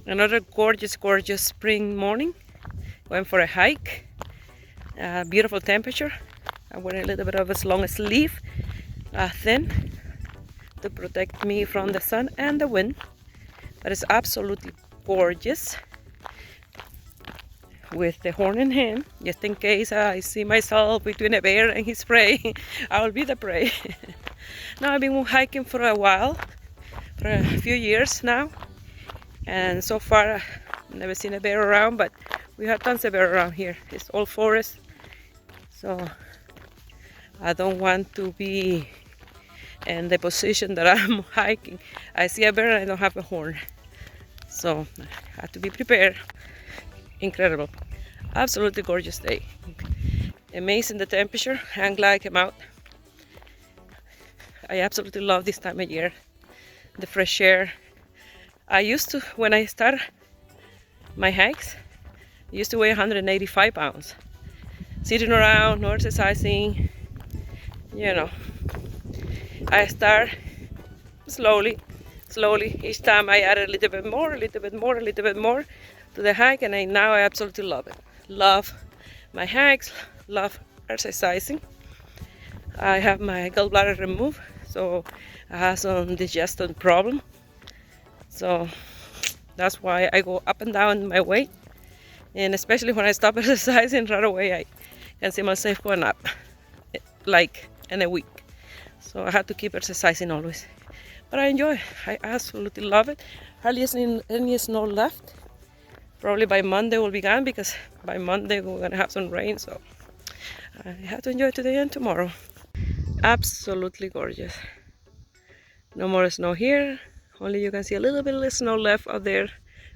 Another gorgeous spring morning. Went for a hike. Beautiful temperature. I'm wearing a little bit of a long sleeve, thin, to protect me from the sun and the wind. But it's absolutely gorgeous with the horn in hand, just in case I see myself between a bear and his prey. I will be the prey. Now I've been hiking for a while, for a few years now, and so far I've never seen a bear around, but we have tons of bear around here. It's all forest, so I don't want to be in the position that I'm hiking. I see a bear and I don't have a horn, so I have to be prepared. Incredible, absolutely gorgeous day. Amazing the temperature. I'm glad I came out. I absolutely love this time of year, the fresh air. I used to, when I started my hikes, I used to weigh 185 pounds. Sitting around, no exercising, you know. I start slowly. Each time I add a little bit more to the hike, and now I absolutely love it. Love my hikes, love exercising. I have my gallbladder removed, so I have some digestion problem. So that's why I go up and down my weight. And especially when I stop exercising right away, I can see myself going up, like in a week. So I have to keep exercising always. But I enjoy it. I absolutely love it. Hardly any snow left. Probably by Monday will be gone, because by Monday we're gonna have some rain. So I have to enjoy today and tomorrow. Absolutely gorgeous. No more snow here. Only you can see a little bit of snow left out there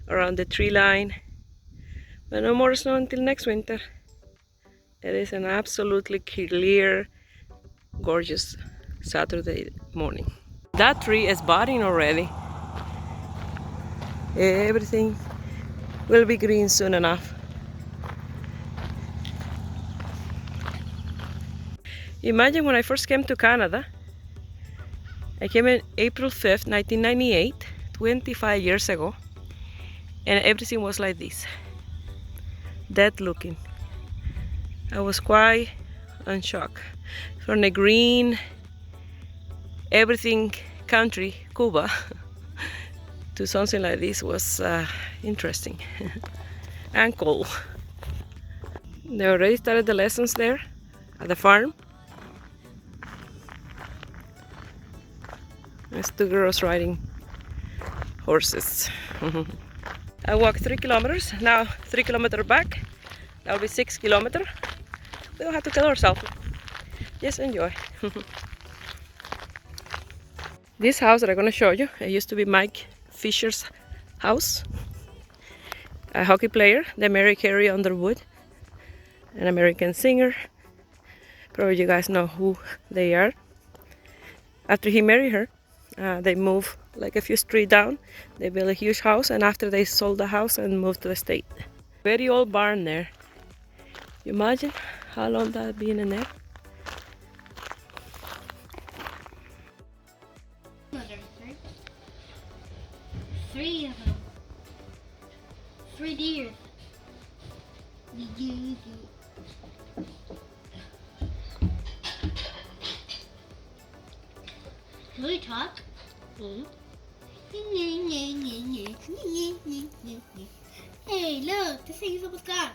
around the tree line. But no more snow until next winter. It is an absolutely clear, gorgeous Saturday morning. That tree is budding already. Everything will be green soon enough. Imagine when I first came to Canada. I came in April 5th, 1998, 25 years ago, and everything was like this, dead looking. I was quite in shock. From the green, everything country, Cuba, to something like this was interesting and cool. They already started the lessons there at the farm. There's two girls riding horses. I walked 3 kilometers, now 3 kilometers back. That'll be 6 kilometers. We don't have to kill ourselves. Just enjoy. This house that I'm going to show you, it used to be Mike Fisher's house. A hockey player, the Mary Carey Underwood, an American singer. Probably you guys know who they are. After he married her, they moved like a few streets down. They built a huge house, and after they sold the house and moved to the state. Very old barn there. You imagine how long that been in there? Three of them. 3 deer. Can we talk? Hey, look, this thing's almost gone.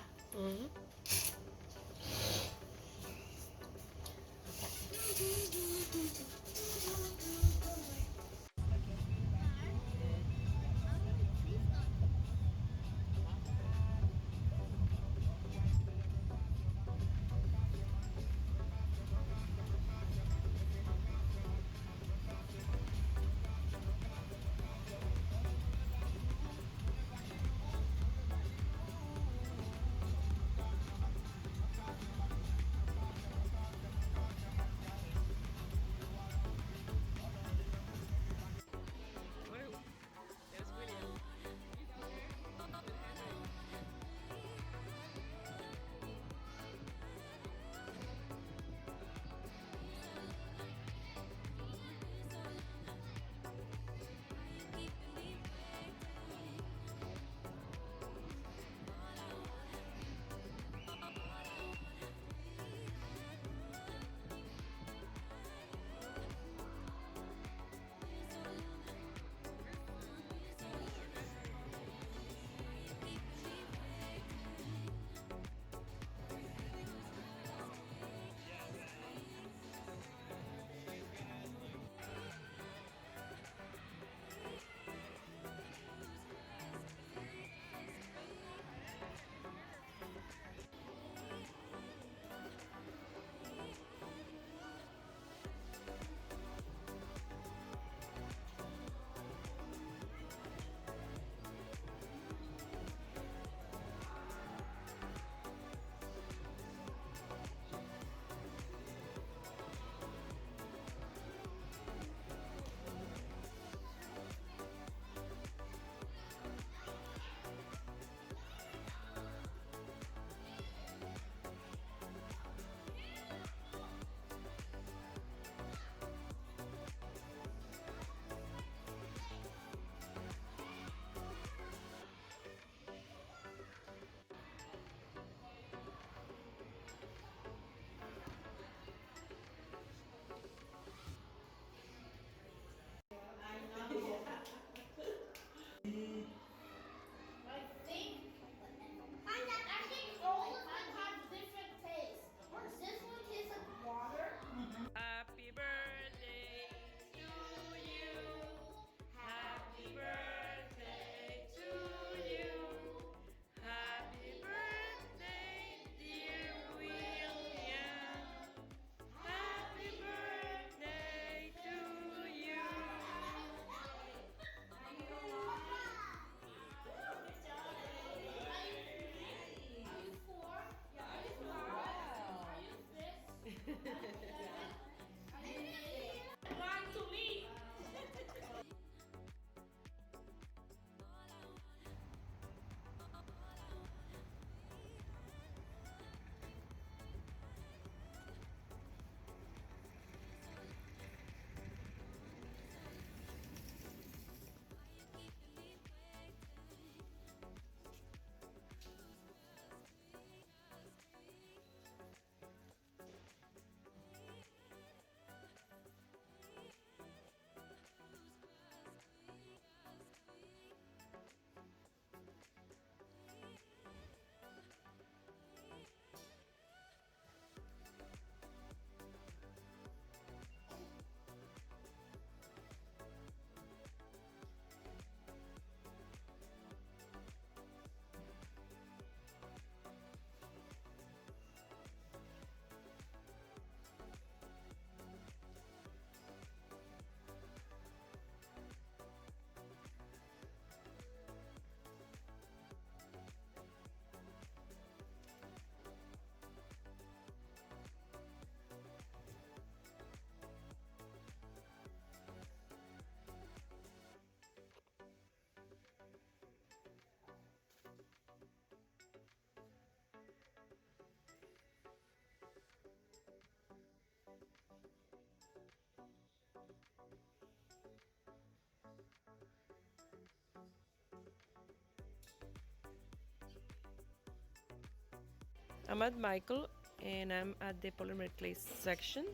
I'm at Michael and I'm at the polymer clay section.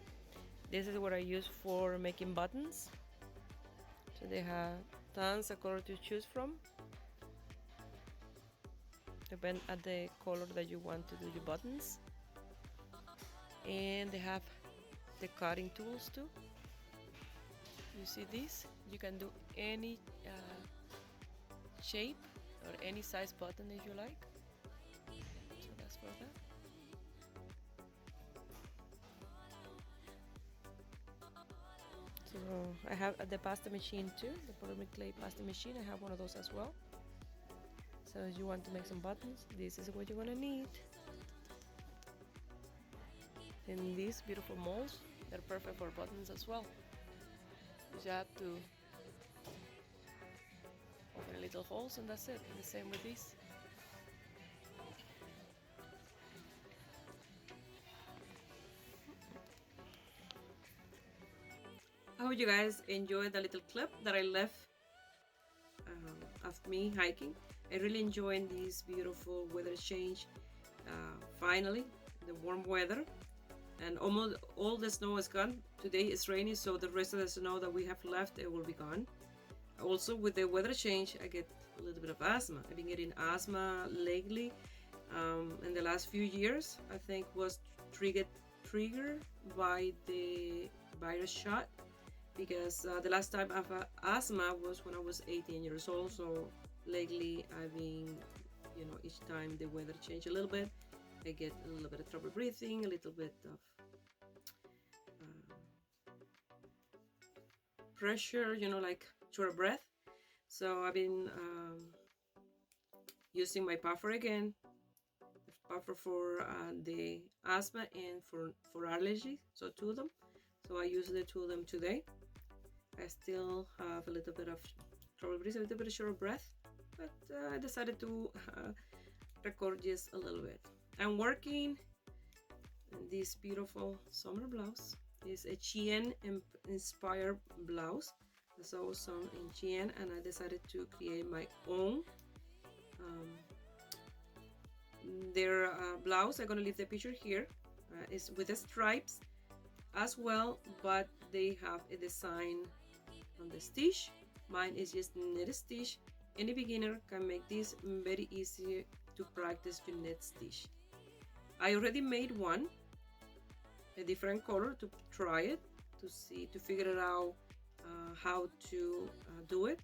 This is what I use for making buttons. So they have tons of color to choose from. Depend at the color that you want to do your buttons. And they have the cutting tools too. You see this? You can do any shape or any size button if you like. So that's for that. So I have the pasta machine too, the polymer clay pasta machine. I have one of those as well. So if you want to make some buttons, this is what you're gonna need. And these beautiful molds, they're perfect for buttons as well. You just have to open little holes and that's it. And the same with these. I hope you guys enjoyed the little clip that I left of me hiking. I really enjoyed this beautiful weather change. Finally, the warm weather, and almost all the snow is gone. Today it's rainy, so the rest of the snow that we have left, it will be gone. Also, with the weather change, I get a little bit of asthma. I've been getting asthma lately. In the last few years, I think was triggered by the virus shot, because the last time I've had asthma was when I was 18 years old. So lately I've been, each time the weather changed a little bit, I get a little bit of trouble breathing, a little bit of pressure, like short breath. So I've been using my puffer again, puffer for the asthma and for allergy, so two of them. So I use the two of them today. I still have a little bit of trouble breathing, a little bit of short breath, but I decided to record just a little bit. I'm working this beautiful summer blouse. It's a Chien inspired blouse. I saw some in Chien and I decided to create my own. Their blouse, I'm gonna leave the picture here. It's with the stripes as well, but they have a design on the stitch. Mine is just knit stitch. Any beginner can make this very easy to practice your knit stitch. I already made one, a different color, to try it, to figure it out how to do it.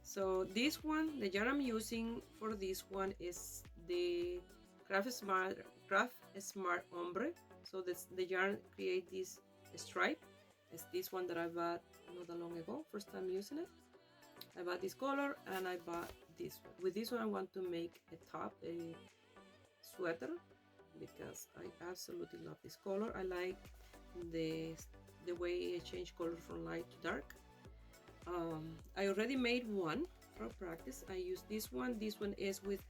So this one, the yarn I'm using for this one is the Craft Smart Ombre. So the yarn create this stripe. It's this one that I bought not that long ago, first time using it. I bought this color and I bought this one. With this one I want to make a top, a sweater, because I absolutely love this color. I like the way it changed color from light to dark. I already made one for practice. I use this one. This one is with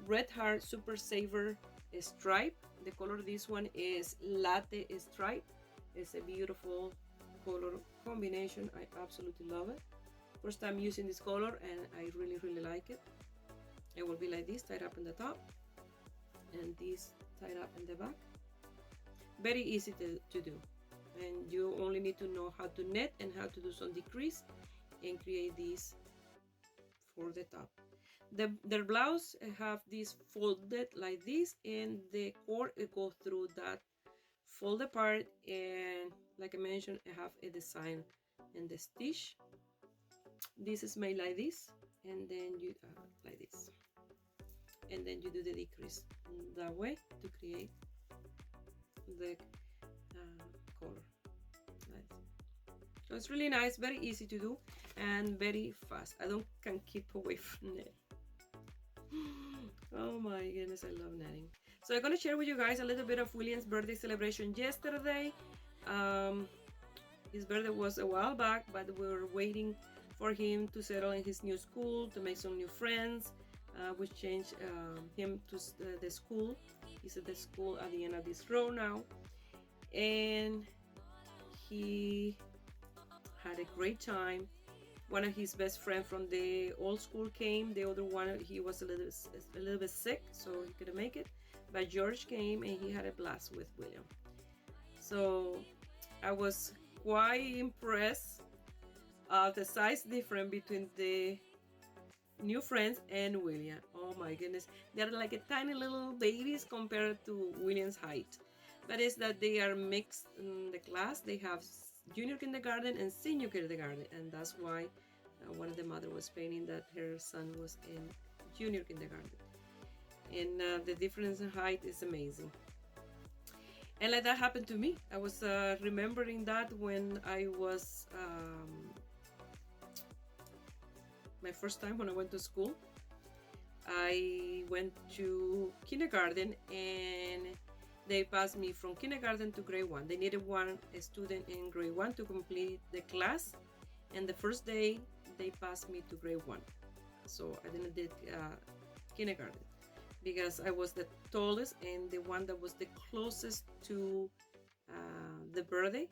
Red Heart Super Saver stripe. The color this one is Latte Stripe. It's a beautiful color combination. I absolutely love it. First time using this color and I really like it. It will be like this, tied up in the top, and this tied up in the back. Very easy to do, and you only need to know how to knit and how to do some decrease and create these for the top. Their blouse have this folded like this, and the cord it goes through that folded part, and like I mentioned, I have a design in the stitch. This is made like this, and then you like this, and then you do the decrease that way to create the color. Nice. So it's really nice, very easy to do, and very fast. I can keep away from it. Oh my goodness, I love knitting. So I'm gonna share with you guys a little bit of William's birthday celebration yesterday. His birthday was a while back, but we were waiting for him to settle in his new school, to make some new friends. We changed him to the school. He's at the school at the end of this row now, and he had a great time. One of his best friends from the old school came. The other one, he was a little bit sick, so he couldn't make it. but George came and he had a blast with William. So I was quite impressed of the size difference between the new friends and William. Oh my goodness, they're like a tiny little babies compared to William's height. But it's that they are mixed in the class. They have junior kindergarten and senior kindergarten, and that's why one of the mother was painting that her son was in junior kindergarten. And the difference in height is amazing. And like that happened to me. I was remembering that when I was my first time when I went to school. I went to kindergarten and they passed me from kindergarten to grade 1. They needed one student in grade 1 to complete the class, and the first day they passed me to grade 1. So I didn't did kindergarten because I was the tallest and the one that was the closest to the birthday.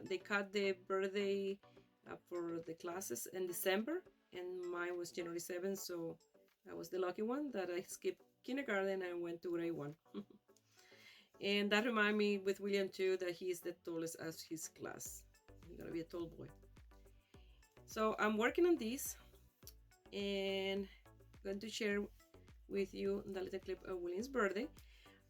They cut the birthday for the classes in December, and mine was January 7th, so I was the lucky one that I skipped kindergarten and went to grade 1. And that reminded me with William too that he is the tallest as his class. He's gonna be a tall boy. So I'm working on this and I'm going to share with you the little clip of William's birthday.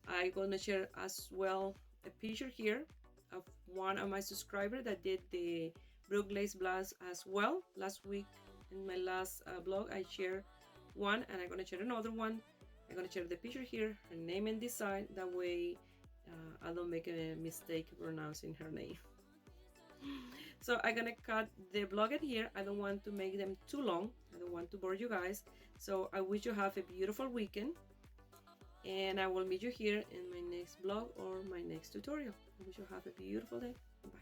I'm gonna share as well a picture here of one of my subscribers that did the Brook Lace blast as well. Last week in my last blog I shared one, and I'm gonna share another one. I'm gonna share the picture here, her name and design, that way I don't make a mistake pronouncing her name. So I'm gonna cut the blog at here. I don't want to make them too long. I don't want to bore you guys. So I wish you have a beautiful weekend, and I will meet you here in my next blog or my next tutorial. I wish you have a beautiful day. Bye.